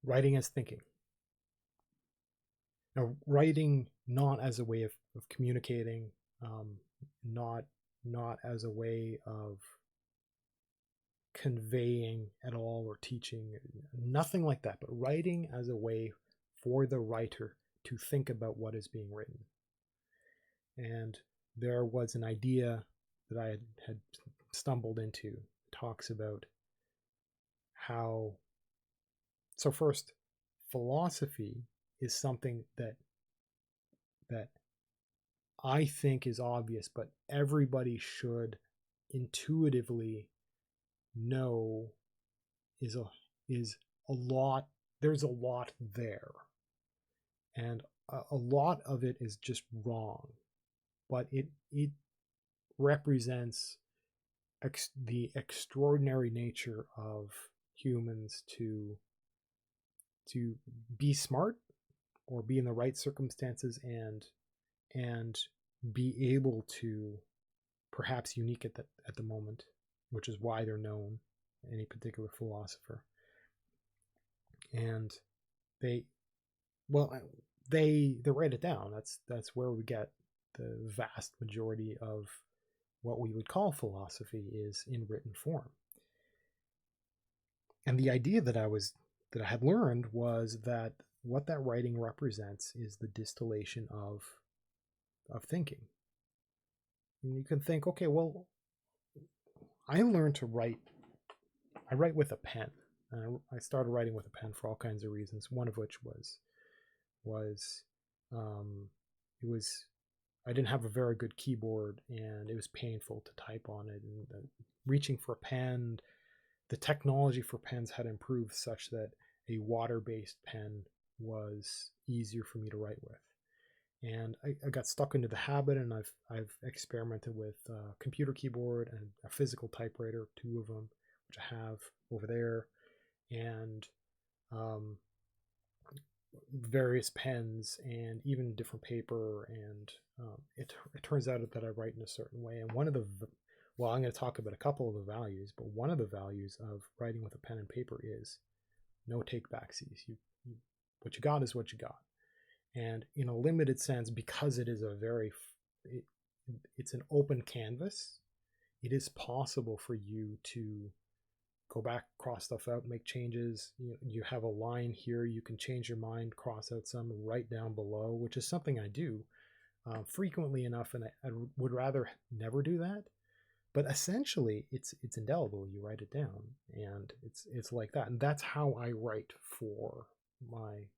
writing as thinking. Now, writing not as a way of communicating, um, not not as a way of conveying at all or teaching, nothing like that, but writing as a way for the writer to think about what is being written. And there was an idea that I had stumbled into, talks about how, so first, philosophy is something that I think is obvious, but everybody should intuitively know is a lot. There's a lot there, and a lot of it is just wrong, but it represents the extraordinary nature of humans to be smart or be in the right circumstances and be able to, perhaps unique at the moment, which is why they're known, any particular philosopher. And they well they write it down. That's where we get the vast majority of what we would call philosophy is in written form. And the idea that I had learned was that what that writing represents is the distillation of thinking. And you can think, okay, well, I learned to write. I write with a pen. I started writing with a pen for all kinds of reasons. One of which was it was I didn't have a very good keyboard, and it was painful to type on it. And reaching for a pen, the technology for pens had improved such that a water-based pen was easier for me to write with. And I got stuck into the habit, and I've experimented with a computer keyboard and a physical typewriter, two of them, which I have over there, and various pens and even different paper. And it turns out that I write in a certain way. And one of the well, I'm going to talk about a couple of the values, but one of the values of writing with a pen and paper is no take backsies. What you got is what you got. And in a limited sense, because it is it's an open canvas, it is possible for you to go back, cross stuff out, make changes. You have a line here, you can change your mind, cross out some, write down below, which is something I do frequently enough, and I would rather never do that. But essentially, it's indelible. You write it down, and it's like that, and that's how I write for my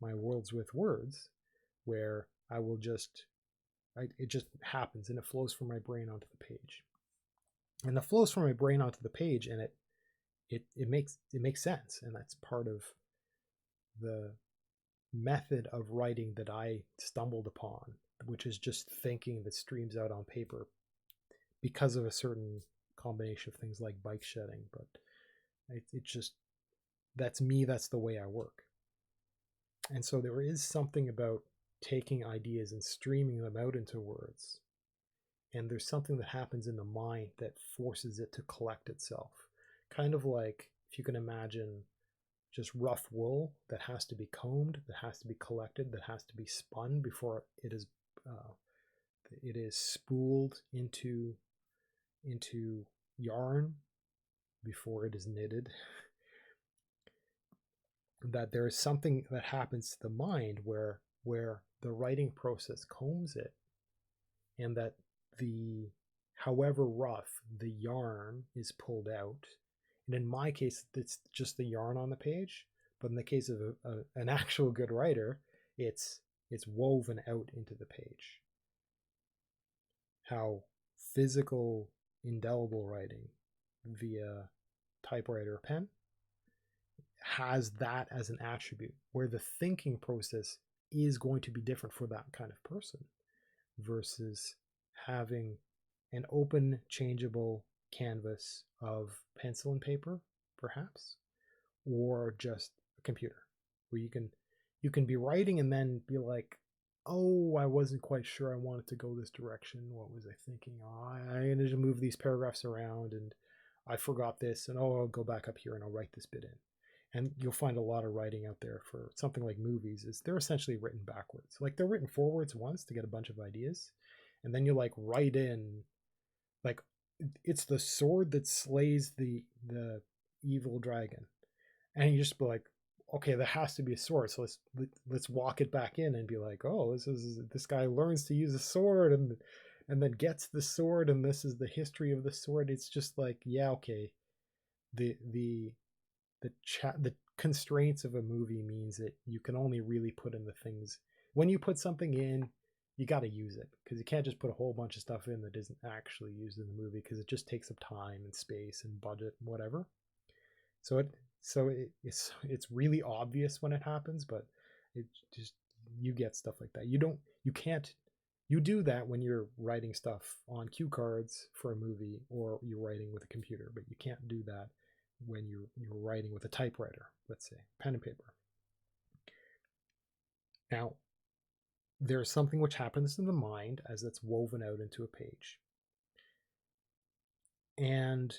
Worlds with Words, where I will it just happens, and it flows from my brain onto the page, and it flows from my brain onto the page, and it makes sense, and that's part of the method of writing that I stumbled upon, which is just thinking that streams out on paper because of a certain combination of things like bike shedding. But it just, that's me, that's the way I work. And so there is something about taking ideas and streaming them out into words, and there's something that happens in the mind that forces it to collect itself, kind of like, if you can imagine, just rough wool that has to be combed, that has to be collected, that has to be spun before it is spooled into yarn before it is knitted. That there is something that happens to the mind where the writing process combs it, and that however rough the yarn is pulled out. And in my case, it's just the yarn on the page, but in the case of an actual good writer, it's woven out into the page. How physical, indelible writing via typewriter or pen has that as an attribute, where the thinking process is going to be different for that kind of person versus having an open, changeable canvas of pencil and paper, perhaps, or just a computer, where you can be writing and then be like, oh, I wasn't quite sure I wanted to go this direction. What was I thinking? Oh, I needed to move these paragraphs around, and I forgot this, and oh, I'll go back up here and I'll write this bit in. And you'll find a lot of writing out there for something like movies is they're essentially written backwards. Like they're written forwards once to get a bunch of ideas, and then you like write in like it's the sword that slays the evil dragon, and you just be like, okay, there has to be a sword, so let's walk it back in and be like, oh, this guy learns to use a sword and then gets the sword, and this is the history of the sword. It's just like, yeah, okay, the the constraints of a movie means that you can only really put in the things. When you put something in, you got to use it, because you can't just put a whole bunch of stuff in that isn't actually used in the movie, because it just takes up time and space and budget and whatever. So it's really obvious when it happens, but it just, you get stuff like that. You can't, you do that when you're writing stuff on cue cards for a movie, or you're writing with a computer, but you can't do that when you're writing with a typewriter, let's say pen and paper. Now, there's something which happens in the mind as it's woven out into a page. And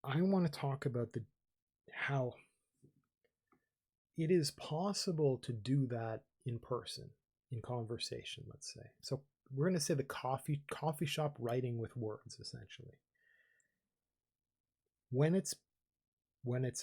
I want to talk about how it is possible to do that in person, in conversation, let's say. So we're going to say the coffee shop writing with words, essentially. When it's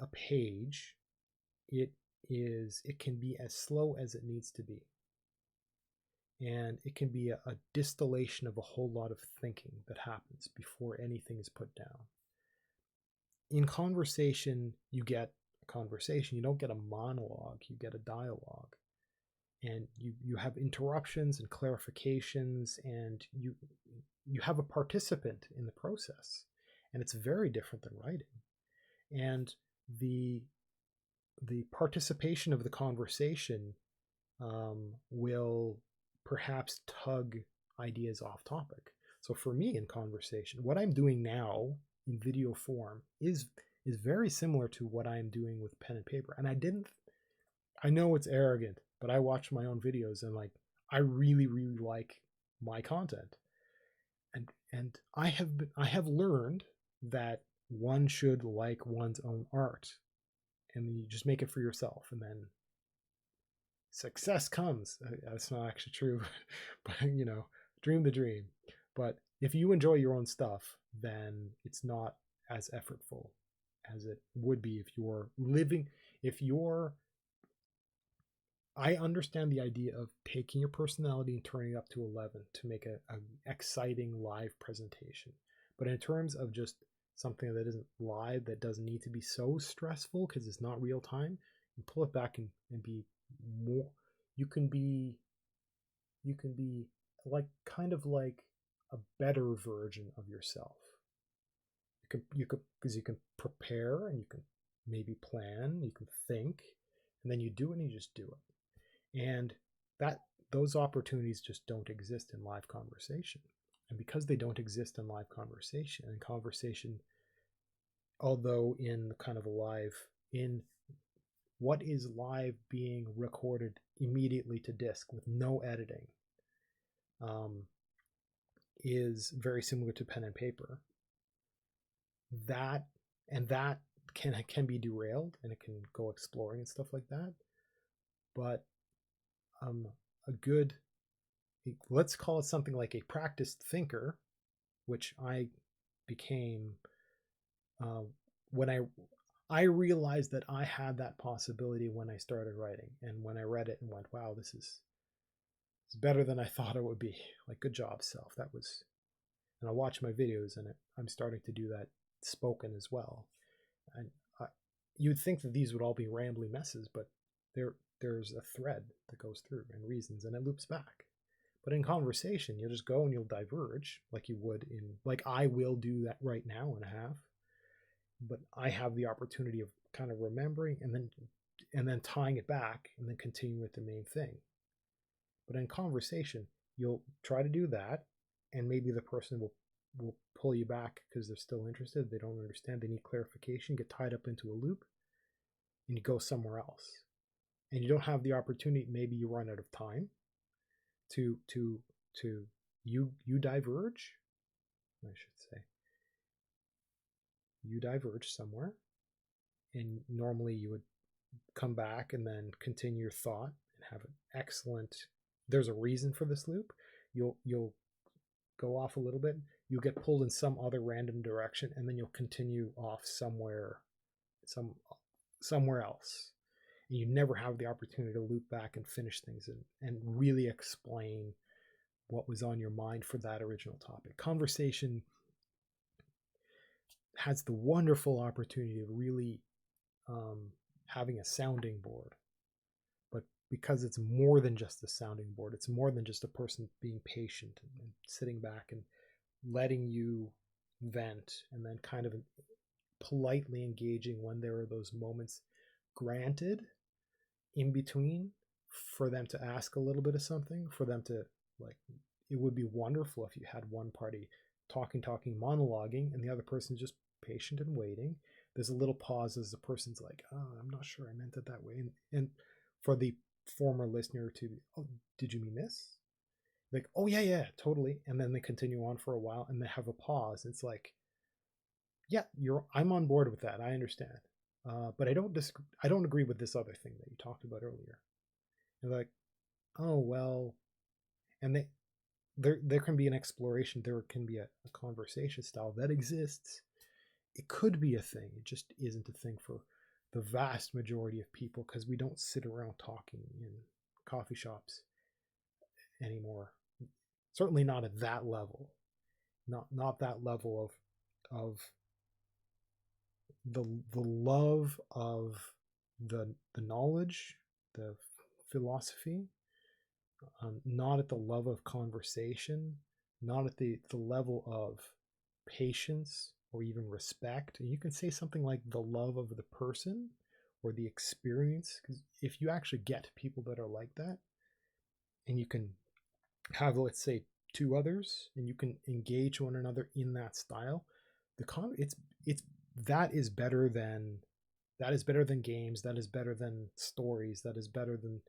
a page, it can be as slow as it needs to be. And it can be a distillation of a whole lot of thinking that happens before anything is put down. In conversation, you get a conversation. You don't get a monologue, you get a dialogue. And you have interruptions and clarifications, and you have a participant in the process. And it's very different than writing. And the participation of the conversation will perhaps tug ideas off topic. So for me in conversation, what I'm doing now in video form is very similar to what I'm doing with pen and paper. And I know it's arrogant, but I watch my own videos and like, I really, really like my content. And I have learned that one should like one's own art, and you just make it for yourself, and then success comes. That's not actually true, but dream the dream. But if you enjoy your own stuff, then it's not as effortful as it would be if you're living. I understand the idea of taking your personality and turning it up to 11 to make an exciting live presentation. But in terms of just something that isn't live, that doesn't need to be so stressful because it's not real time, you pull it back and be more. You can be like kind of like a better version of yourself. You could because you can prepare, and you can maybe plan, you can think, and then you do it and you just do it. And those opportunities just don't exist in live conversation. And because they don't exist in live conversation, although in kind of in what is live being recorded immediately to disk with no editing, is very similar to pen and paper. That can be derailed, and it can go exploring and stuff like that. But a good, let's call it something like a practiced thinker, which I became when I realized that I had that possibility when I started writing, and when I read it and went, wow, this is better than I thought it would be. Like, good job, self. That was, and I watch my videos, and I'm starting to do that spoken as well. And you'd think that these would all be rambly messes, but there's a thread that goes through and reasons, and it loops back. But in conversation, you'll just go and you'll diverge like you would like I will do that right now and have. But I have the opportunity of kind of remembering and then tying it back and then continuing with the main thing. But in conversation, you'll try to do that, and maybe the person will pull you back because they're still interested. They don't understand. They need clarification, get tied up into a loop, and you go somewhere else. And you don't have the opportunity. Maybe you run out of time to you diverge. I should say you diverge somewhere, and normally you would come back and then continue your thought and have an excellent, there's a reason for this loop. You'll go off a little bit, you'll get pulled in some other random direction, and then you'll continue off somewhere else. And you never have the opportunity to loop back and finish things and really explain what was on your mind for that original topic. Conversation has the wonderful opportunity of really having a sounding board. But because it's more than just a sounding board, it's more than just a person being patient and sitting back and letting you vent, and then kind of politely engaging when there are those moments granted in between for them to ask a little bit of something, for them to, like, it would be wonderful if you had one party talking, monologuing, and the other person just patient and waiting. There's a little pause as the person's like, oh, I'm not sure I meant it that way. And for the former listener to, oh, did you mean this? Like, oh, yeah, totally. And then they continue on for a while and they have a pause. It's like, yeah, I'm on board with that. I understand. But I don't agree with this other thing that you talked about earlier. And like, oh, well, and there can be an exploration. There can be a conversation style that exists. It could be a thing. It just isn't a thing for the vast majority of people, because we don't sit around talking in coffee shops anymore. Certainly not at that level. Not that level of the love of the knowledge, the philosophy, not at the love of conversation, not at the level of patience or even respect. And you can say something like the love of the person or the experience, because if you actually get people that are like that, and you can have, let's say, two others, and you can engage one another in that style, that is better than games, that is better than stories, that is better than,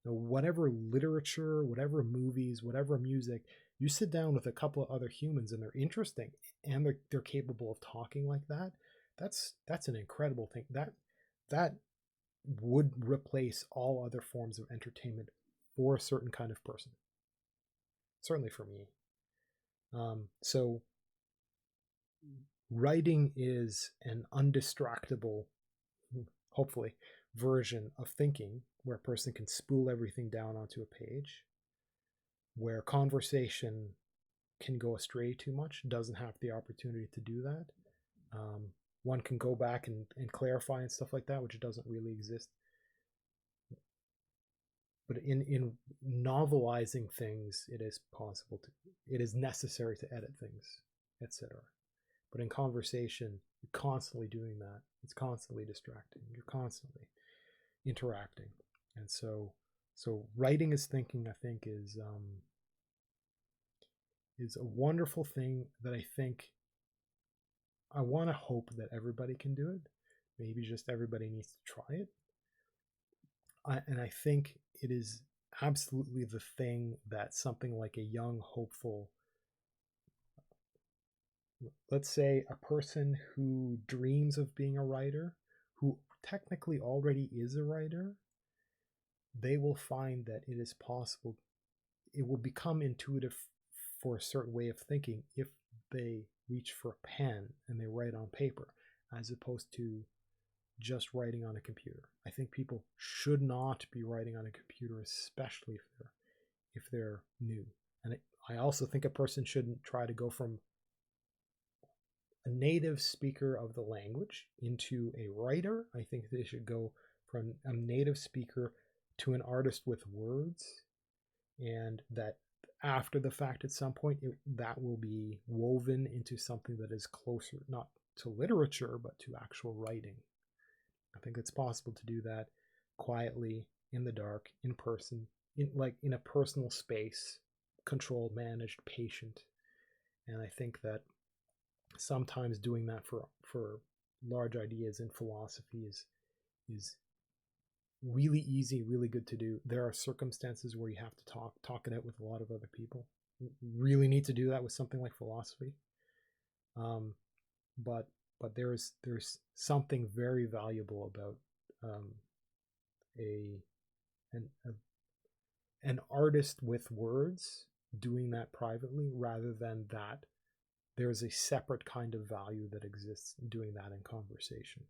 whatever literature, whatever movies, whatever music. You sit down with a couple of other humans and they're interesting and they're capable of talking like that. That's an incredible thing. That would replace all other forms of entertainment for a certain kind of person. Certainly for me. So writing is an undistractable, hopefully, version of thinking, where a person can spool everything down onto a page, where conversation can go astray too much, doesn't have the opportunity to do that. One can go back and clarify and stuff like that, which doesn't really exist. But in novelizing things, it is necessary to edit things, etc. But in conversation, you're constantly doing that. It's constantly distracting. You're constantly interacting. And so writing as thinking, I think, is a wonderful thing that I want to hope that everybody can do it. Maybe just everybody needs to try it. And I think it is absolutely the thing that something like a young, hopeful, let's say a person who dreams of being a writer, who technically already is a writer, they will find that it is possible. It will become intuitive for a certain way of thinking if they reach for a pen and they write on paper, as opposed to just writing on a computer. I think people should not be writing on a computer, especially if they're new. And I also think a person shouldn't try to go from a native speaker of the language into a writer. I think they should go from a native speaker to an artist with words, and that after the fact, at some point, that will be woven into something that is closer, not to literature, but to actual writing. I think it's possible to do that quietly, in the dark, in person, in a personal space, controlled, managed, patient. And I think that sometimes doing that for large ideas in philosophy is really easy, really good to do. There are circumstances where you have to talk it out with a lot of other people. You really need to do that with something like philosophy. But there's something very valuable about an artist with words doing that privately, rather than that there's a separate kind of value that exists in doing that in conversation.